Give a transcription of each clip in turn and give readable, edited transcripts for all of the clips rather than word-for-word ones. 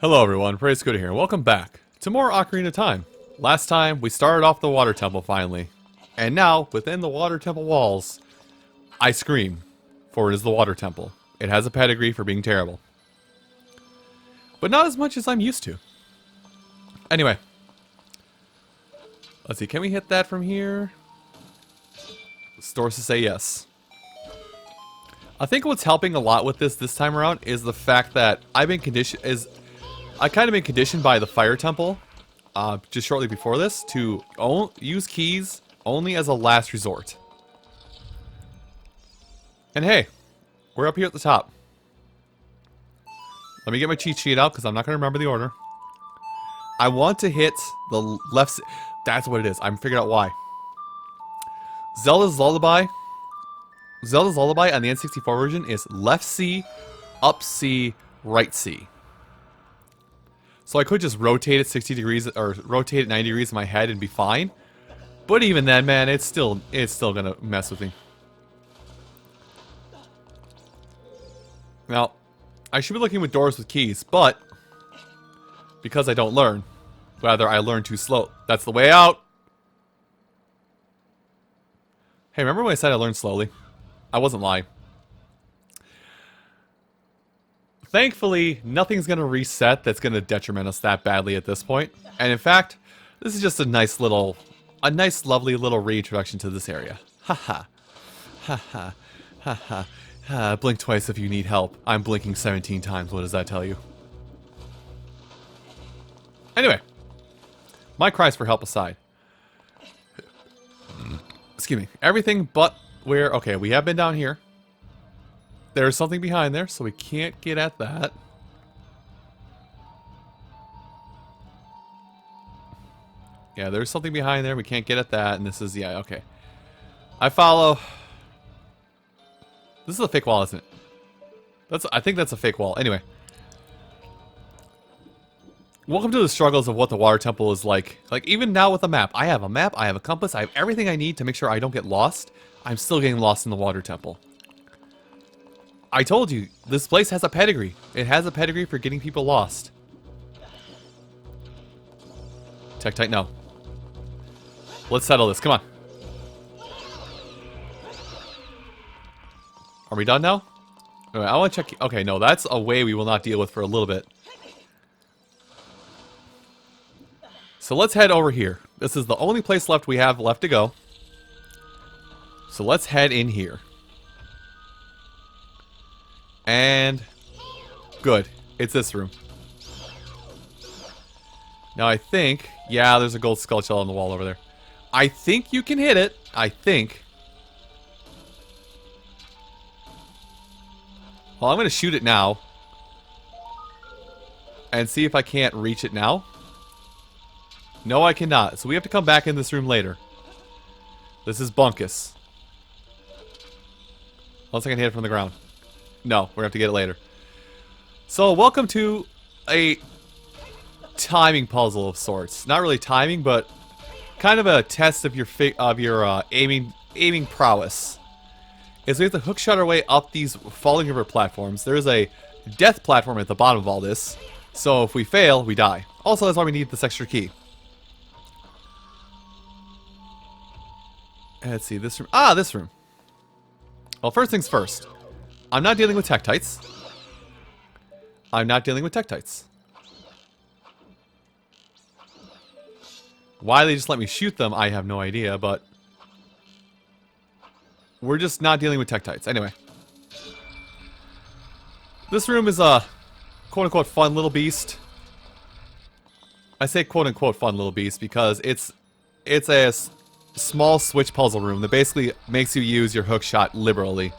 Hello everyone, Praise Good here, and welcome back to more Ocarina of Time. Last time, we started off the water temple finally. And now, within the water temple walls, I scream, for it is the water temple. It has a pedigree for being terrible. But not as much as I'm used to. Anyway. Let's see, can we hit that from here? Stores to say yes. I think what's helping a lot with this time around is the fact that I've been I kind of been conditioned by the fire temple, just shortly before this, to use keys only as a last resort. And hey, we're up here at the top. Let me get my cheat sheet out because I'm not going to remember the order. I want to hit the left. That's what it is. I'm figuring out why. Zelda's Lullaby on the N64 version is left C, up C, right C. So I could just rotate it 60 degrees or rotate it 90 degrees in my head and be fine. But even then, man, it's still gonna mess with me. Now, I should be looking with doors with keys, but because I don't learn, rather I learn too slow. That's the way out. Hey, remember when I said I learned slowly? I wasn't lying. Thankfully, nothing's going to reset that's going to detriment us that badly at this point. And in fact, this is just a nice lovely little reintroduction to this area. Haha. Haha. Haha. Blink twice if you need help. I'm blinking 17 times. What does that tell you? Anyway. My cries for help aside. Excuse me. Everything but where... Okay, we have been down here. There's something behind there, so we can't get at that. Yeah, there's something behind there. We can't get at that, and this is... Yeah, okay. I follow... This is a fake wall, isn't it? I think that's a fake wall. Anyway. Welcome to the struggles of what the water temple is like. Like, even now with a map. I have a map, I have a compass, I have everything I need to make sure I don't get lost. I'm still getting lost in the water temple. I told you, this place has a pedigree. It has a pedigree for getting people lost. Tektite, no. Let's settle this, come on. Are we done now? Alright, I want to check... Okay, no, that's a way we will not deal with for a little bit. So let's head over here. This is the only place left we have left to go. So let's head in here. And... Good. It's this room. Now I think... Yeah, there's a gold skull shell on the wall over there. I think you can hit it. I think. Well, I'm going to shoot it now. And see if I can't reach it now. No, I cannot. So we have to come back in this room later. This is Bunkus. Unless I can hit it from the ground. No, we're going to have to get it later. So, welcome to a timing puzzle of sorts. Not really timing, but kind of a test of your aiming prowess. Is we have to hookshot our way up these falling river platforms. There's a death platform at the bottom of all this. So if we fail, we die. Also, that's why we need this extra key. Let's see, this room. Ah, this room. Well, first things first. I'm not dealing with Tektites. I'm not dealing with Tektites. Why they just let me shoot them, I have no idea, but... We're just not dealing with Tektites. Anyway. This room is a quote-unquote fun little beast. I say quote-unquote fun little beast because it's a small switch puzzle room that basically makes you use your hook shot liberally.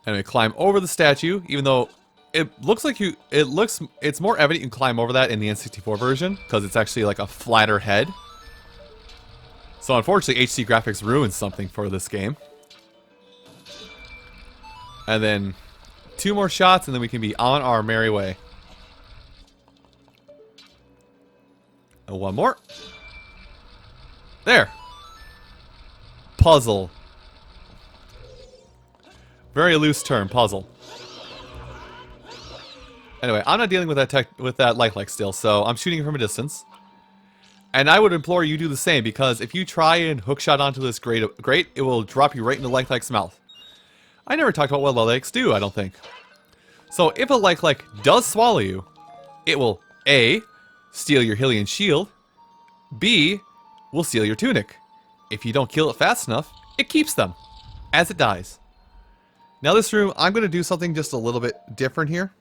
Anyway, climb over the statue, even though it looks like it's more evident you can climb over that in the N64 version, because it's actually like a flatter head. So unfortunately, HD graphics ruined something for this game. And then 2 more shots, and then we can be on our merry way. And 1 more. There. Puzzle. Very loose term, puzzle. Anyway, I'm not dealing with that lifelike still, so I'm shooting from a distance. And I would implore you do the same, because if you try and hookshot onto this grate, it will drop you right into lifelike's mouth. I never talked about what lifelikes do, I don't think. So if a lifelike does swallow you, it will A, steal your Hylian shield, B, will steal your tunic. If you don't kill it fast enough, it keeps them, as it dies. Now this room, I'm going to do something just a little bit different here.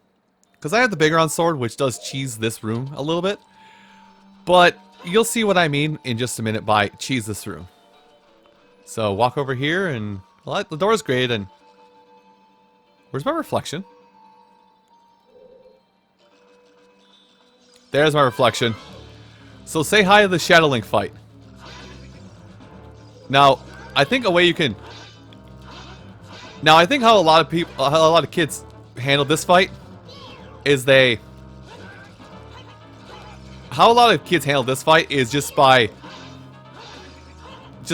Because I have the Biggoron sword, which does cheese this room a little bit. But you'll see what I mean in just a minute by cheese this room. So walk over here and... Well, the door is great and... Where's my reflection? There's my reflection. So say hi to the Shadow Link fight. Now, I think a way you can... Now, I think how a lot of kids handle this fight is they... How a lot of kids handle this fight is just by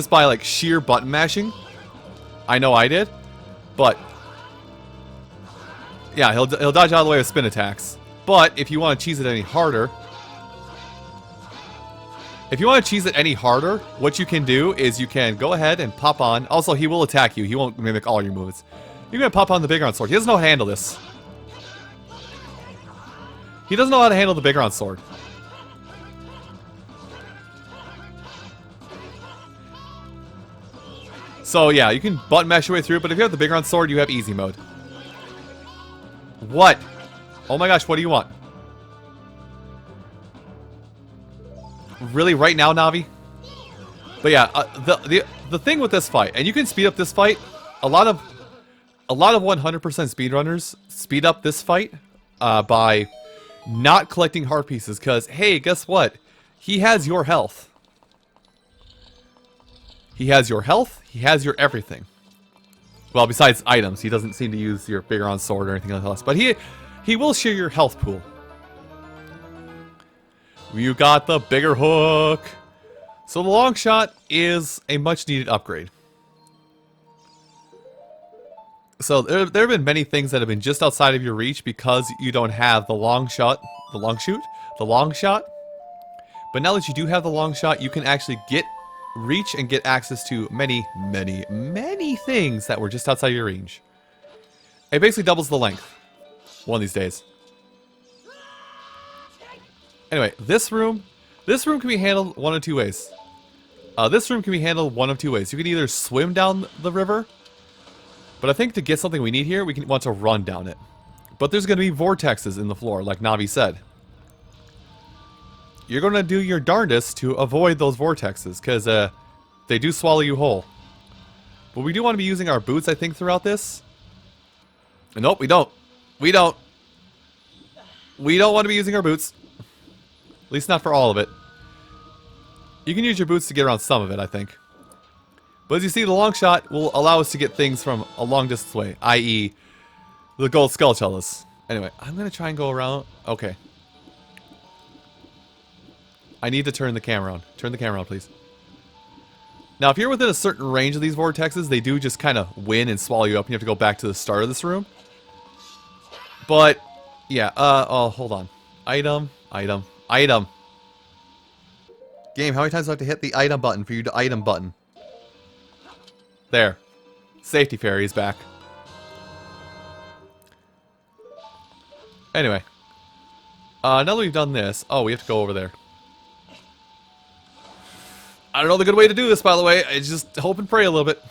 like sheer button mashing. I know I did, but yeah, he'll dodge out of the way with spin attacks. But if you want to cheese it any harder, what you can do is you can go ahead and pop on. Also, he will attack you. He won't mimic all your moves. You're gonna pop on the Biggoron sword. He doesn't know how to handle this. He doesn't know how to handle the Biggoron sword. So yeah, you can button mash your way through, but if you have the Biggoron sword, you have easy mode. What? Oh my gosh, what do you want? Really, right now, Navi? But yeah, the thing with this fight, and you can speed up this fight. A lot of 100% speedrunners speed up this fight by not collecting heart pieces, because hey, guess what? He has your health. He has your health. He has your everything. Well, besides items, he doesn't seem to use your Biggoron sword or anything else. But he will share your health pool. You got the bigger hook. So the long shot is a much needed upgrade. So there have been many things that have been just outside of your reach because you don't have the long shot, the long shot. But now that you do have the long shot, you can actually reach and get access to many, many, many things that were just outside your range. It basically doubles the length one of these days. Anyway, this room can be handled one of two ways. You can either swim down the river, but I think to get something we need here, we want to run down it. But there's going to be vortexes in the floor, like Navi said. You're going to do your darndest to avoid those vortexes, because they do swallow you whole. But we do want to be using our boots, I think, throughout this. Nope, we don't. We don't want to be using our boots. At least not for all of it. You can use your boots to get around some of it, I think. But as you see, the long shot will allow us to get things from a long distance away, i.e. the gold Skulltulas. Anyway, I'm going to try and go around. Okay. I need to turn the camera on. Turn the camera on, please. Now, if you're within a certain range of these vortexes, they do just kind of win and swallow you up, and you have to go back to the start of this room. But, yeah, oh, hold on. Item. Game, how many times do I have to hit the item button for you to item button? There. Safety fairy is back. Anyway. Now that we've done this... Oh, we have to go over there. I don't know the good way to do this, by the way. I just hope and pray a little bit.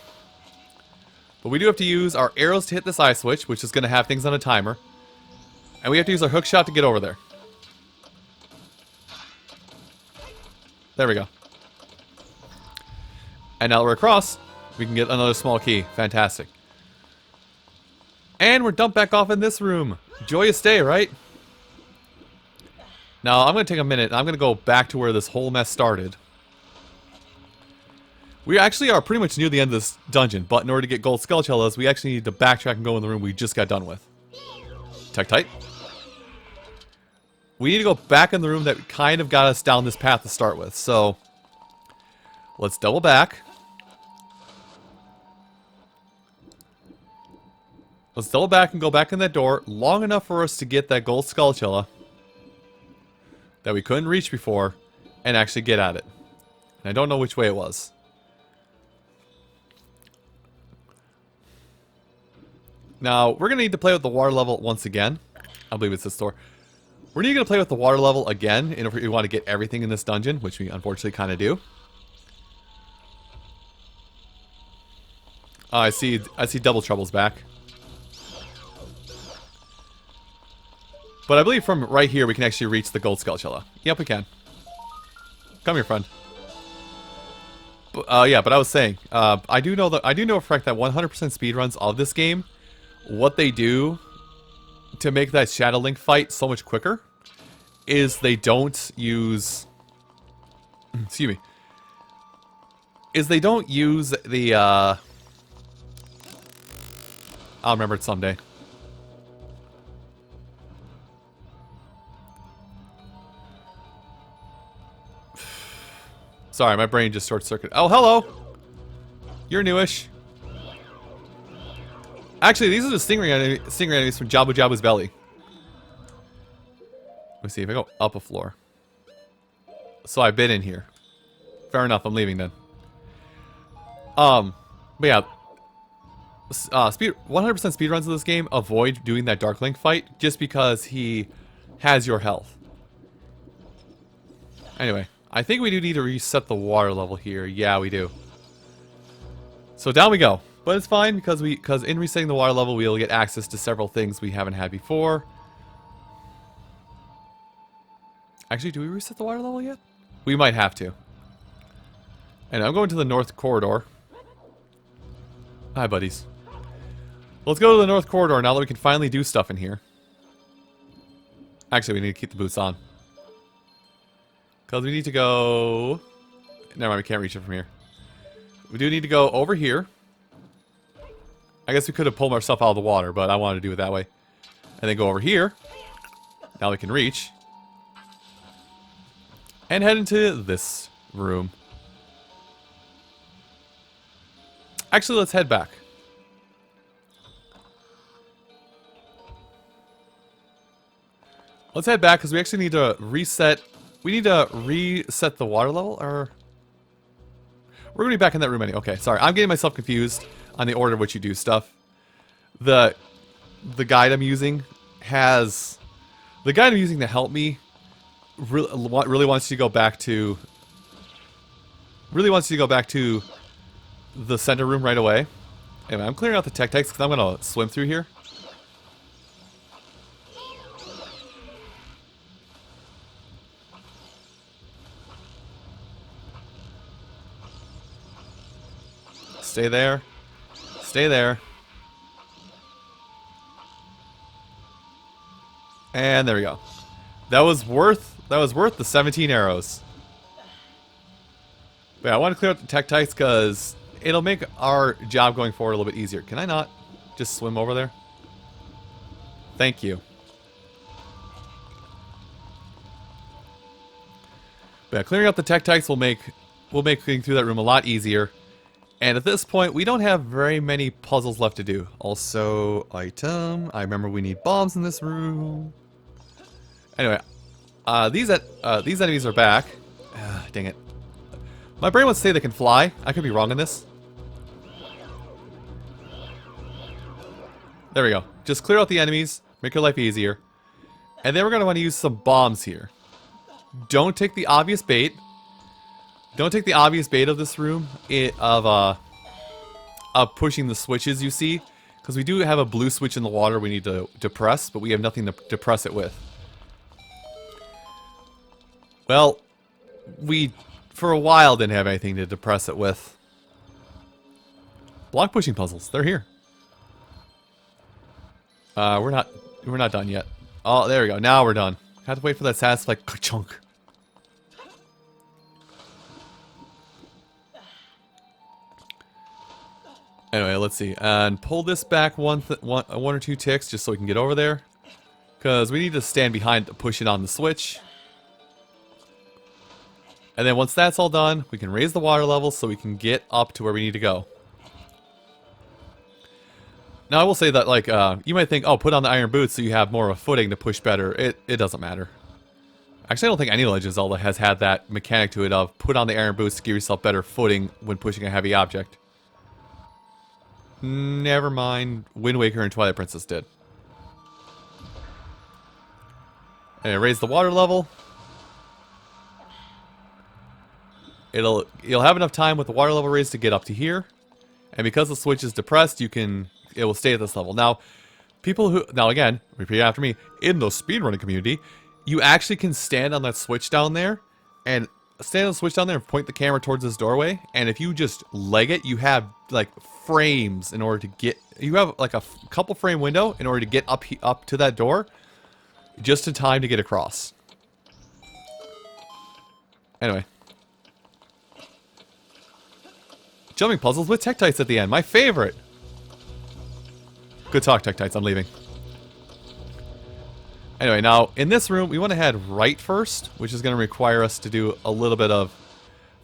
But we do have to use our arrows to hit this eye switch, which is going to have things on a timer. And we have to use our hook shot to get over there. There we go. And now that we're across, we can get another small key. Fantastic. And we're dumped back off in this room. Joyous day, right? Now, I'm going to take a minute. I'm going to go back to where this whole mess started. We actually are pretty much near the end of this dungeon, but in order to get gold Skulltulas, we actually need to backtrack and go in the room we just got done with. Tech tight. We need to go back in the room that kind of got us down this path to start with, so let's double back. Let's double back and go back in that door long enough for us to get that gold Skulltula that we couldn't reach before and actually get at it. And I don't know which way it was. Now, we're going to need to play with the water level once again. I believe it's this door. We're going to play with the water level again if we want to get everything in this dungeon, which we unfortunately kind of do. I see Double Trouble's back. But I believe from right here we can actually reach the gold Skulltula. Yep, we can. Come here, friend. Yeah, but I was saying, I do know for a fact that 100% speedruns of this game, what they do to make that Shadow Link fight so much quicker is they don't use... Excuse me. Is they don't use the, I'll remember it someday. Sorry, my brain just short-circuited. Oh, hello! You're newish. Actually, these are the stinger enemies from Jabu Jabu's belly. Let me see if I go up a floor. So I've been in here. Fair enough, I'm leaving then. But yeah. 100% speedruns of this game avoid doing that Dark Link fight just because he has your health. Anyway, I think we do need to reset the water level here. Yeah, we do. So down we go. But it's fine because in resetting the water level, we'll get access to several things we haven't had before. Actually, do we reset the water level yet? We might have to. And I'm going to the north corridor. Hi, buddies. Let's go to the north corridor now that we can finally do stuff in here. Actually, we need to keep the boots on. Because we need to go... Never mind, we can't reach it from here. We do need to go over here. I guess we could have pulled ourselves out of the water, but I wanted to do it that way. And then go over here. Now we can reach. And head into this room. Actually, let's head back. Let's head back because we actually need to reset... We need to reset the water level, or... We're going to be back in that room anyway. Okay, sorry. I'm getting myself confused on the order of which you do stuff. The guide I'm using has... The guide I'm using to help me really wants you to go back to... Really wants you to go back to the center room right away. Anyway, I'm clearing out the tech because I'm going to swim through here. Stay there. Stay there. And there we go. That was worth the 17 arrows. But yeah, I want to clear out the tektites because it'll make our job going forward a little bit easier. Can I not just swim over there? Thank you. But yeah, clearing out the tektites will make getting through that room a lot easier. And at this point, we don't have very many puzzles left to do. Also, item. I remember we need bombs in this room. Anyway, these enemies are back. Dang it. My brain wants to say they can fly. I could be wrong on this. There we go. Just clear out the enemies. Make your life easier. And then we're going to want to use some bombs here. Don't take the obvious bait. Don't take the obvious bait of this room of pushing the switches you see, because we do have a blue switch in the water we need to depress, but we have nothing to depress it with. Well, we for a while didn't have anything to depress it with. Block pushing puzzles, they're here. We're not done yet. Oh, there we go. Now we're done. Have to wait for that satisfying chunk. Anyway, let's see. And pull this back one or two ticks just so we can get over there. Because we need to stand behind to push it on the switch. And then once that's all done, we can raise the water level so we can get up to where we need to go. Now I will say that, like, you might think, oh, put on the iron boots so you have more of a footing to push better. It doesn't matter. Actually, I don't think any Legend of Zelda has had that mechanic to it of put on the iron boots to give yourself better footing when pushing a heavy object. Never mind. Wind Waker and Twilight Princess did. And raise the water level. You'll have enough time with the water level raised to get up to here. And because the switch is depressed, it will stay at this level. Now, again, repeat after me, in the speedrunning community, you actually can stand on that switch down there and point the camera towards this doorway, and if you just leg it, you have like frames in order to get, you have like a couple frame window in order to get up to that door just in time to get across. Anyway. Jumping puzzles with Tektites at the end, my favorite. Good talk, Tektites, I'm leaving. Anyway, now, in this room, we want to head right first, which is going to require us to do a little bit of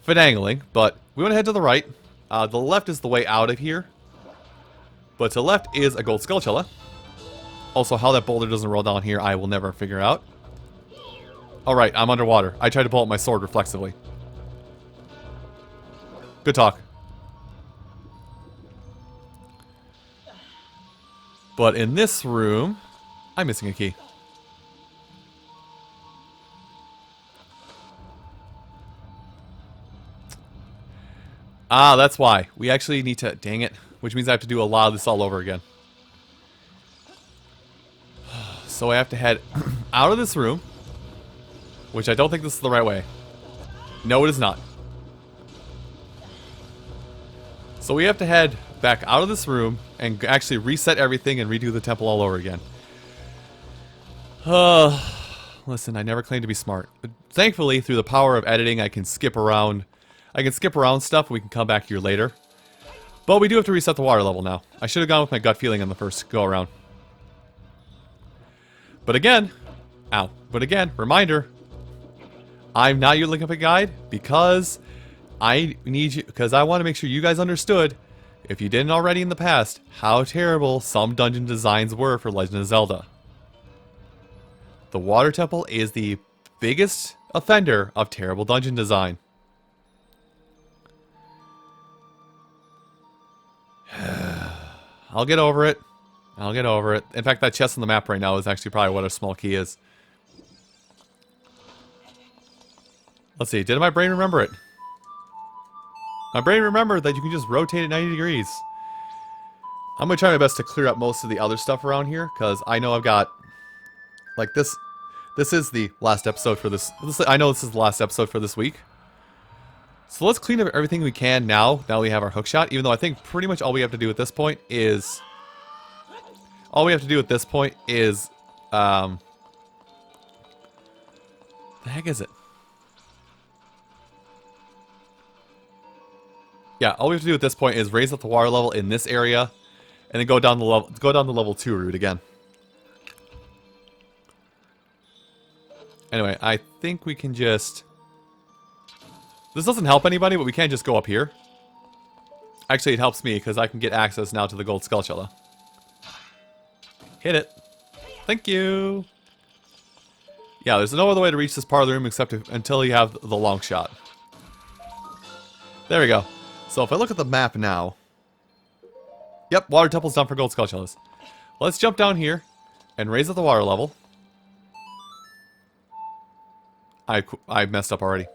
finagling, but we want to head to the right. The left is the way out of here, but to the left is a gold Skulltula. Also, how that boulder doesn't roll down here, I will never figure out. Alright, I'm underwater. I tried to pull out my sword reflexively. Good talk. But in this room, I'm missing a key. Ah, that's why. We actually need to... Dang it. Which means I have to do a lot of this all over again. So I have to head out of this room. Which I don't think this is the right way. No, it is not. So we have to head back out of this room and actually reset everything and redo the temple all over again. Listen, I never claimed to be smart. But thankfully, through the power of editing, I can skip around... stuff, and we can come back here later. But we do have to reset the water level now. I should have gone with my gut feeling on the first go around. But again, reminder, I'm not your Link Up guide because I want to make sure you guys understood, if you didn't already in the past, how terrible some dungeon designs were for Legend of Zelda. The water temple is the biggest offender of terrible dungeon design. I'll get over it. I'll get over it. In fact, that chest on the map right now is actually probably what a small key is. Let's see. Did my brain remember it? My brain remembered that you can just rotate it 90 degrees. I'm going to try my best to clear up most of the other stuff around here, because I know I've got... Like, this is the last episode for this... I know this is the last episode for this week. So let's clean up everything we can now we have our hookshot, even though I think pretty much all we have to do at this point is... the heck is it? Yeah, all we have to do at this point is raise up the water level in this area, and then go down the level 2 route again. Anyway, I think we can just... This doesn't help anybody, but we can't just go up here. Actually, it helps me, because I can get access now to the gold Skulltula. Hit it. Thank you. Yeah, there's no other way to reach this part of the room except until you have the long shot. There we go. So if I look at the map now... Yep, water temple's done for gold Skulltulas. Let's jump down here and raise up the water level. I messed up already.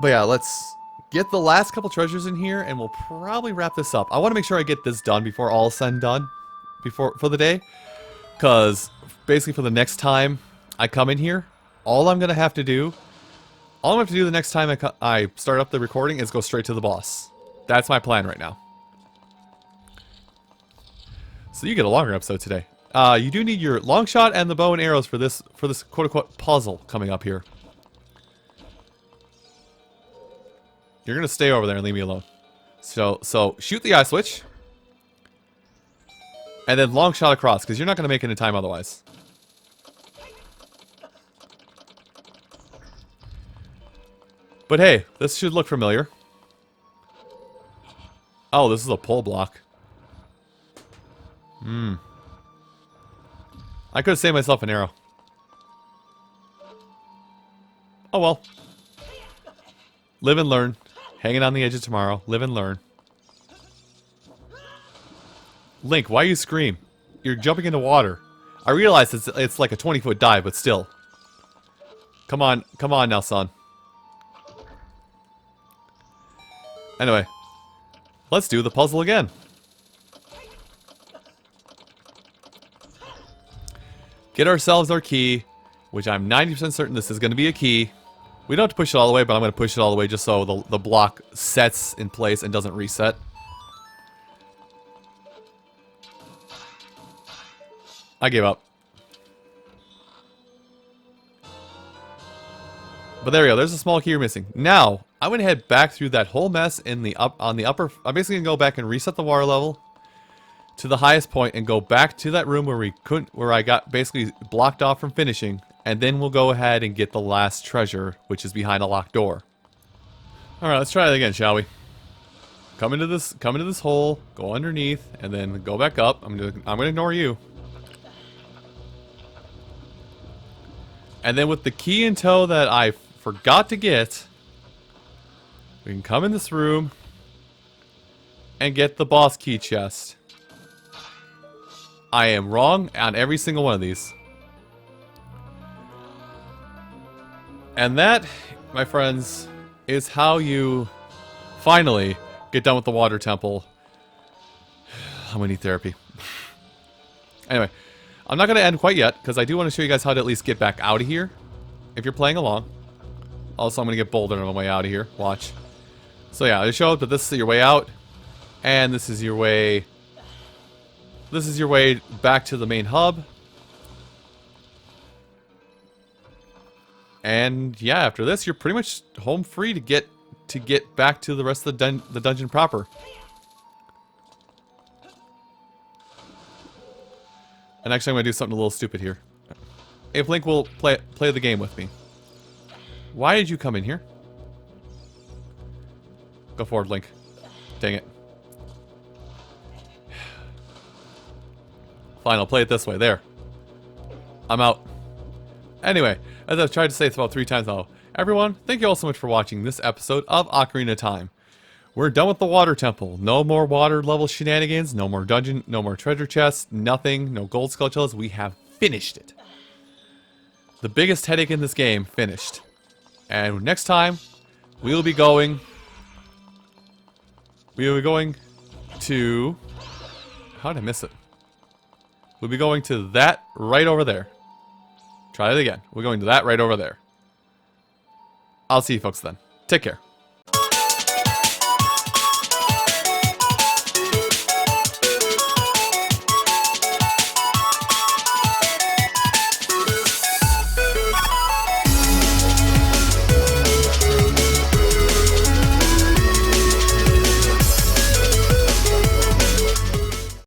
But yeah, let's get the last couple treasures in here, and we'll probably wrap this up. I want to make sure I get this done before all is said and done, for the day, because basically for the next time I come in here, all I'm gonna have to do the next time I start up the recording is go straight to the boss. That's my plan right now. So you get a longer episode today. You do need your long shot and the bow and arrows for this quote-unquote puzzle coming up here. You're gonna stay over there and leave me alone. So shoot the eye switch. And then long shot across, because you're not gonna make it in time otherwise. But hey, this should look familiar. Oh, this is a pull block. Hmm. I could have saved myself an arrow. Oh well. Live and learn. Hanging on the edge of tomorrow. Live and learn. Link, why you scream? You're jumping into water. I realize it's like a 20-foot dive, but still. Come on now, son. Anyway, let's do the puzzle again. Get ourselves our key, which I'm 90% certain this is going to be a key. We don't have to push it all the way, but I'm going to push it all the way just so the block sets in place and doesn't reset. I gave up. But there we go. There's a small key you're missing. Now, I'm going to head back through that whole mess in the on the upper... I'm basically going to go back and reset the water level to the highest point and go back to that room where I got basically blocked off from finishing, and then we'll go ahead and get the last treasure, which is behind a locked door. All right, let's try it again, shall we? Come into this hole, go underneath, and then go back up. I'm gonna ignore you. And then with the key in tow that I forgot to get, we can come in this room and get the boss key chest. I am wrong on every single one of these. And that, my friends, is how you finally get done with the water temple. I'm gonna need therapy. Anyway, I'm not gonna end quite yet, because I do want to show you guys how to at least get back out of here, if you're playing along. Also, I'm gonna get bouldered on my way out of here. Watch. So yeah, I showed that this is your way out, and this is your way... This is your way back to the main hub. And yeah, after this, you're pretty much home free to get back to the rest of the dungeon proper. And actually, I'm gonna do something a little stupid here. If Link will play the game with me. Why did you come in here? Go forward, Link. Dang it. Fine, I'll play it this way. There. I'm out. Anyway, as I've tried to say this about 3 times now, everyone, thank you all so much for watching this episode of Ocarina of Time. We're done with the water temple. No more water level shenanigans, no more dungeon, no more treasure chests, nothing, no gold Skulltulas. We have finished it. The biggest headache in this game, finished. And next time, we will be going to... How did I miss it? We'll be going to that right over there. Try it again. We're going to that right over there. I'll see you folks then. Take care.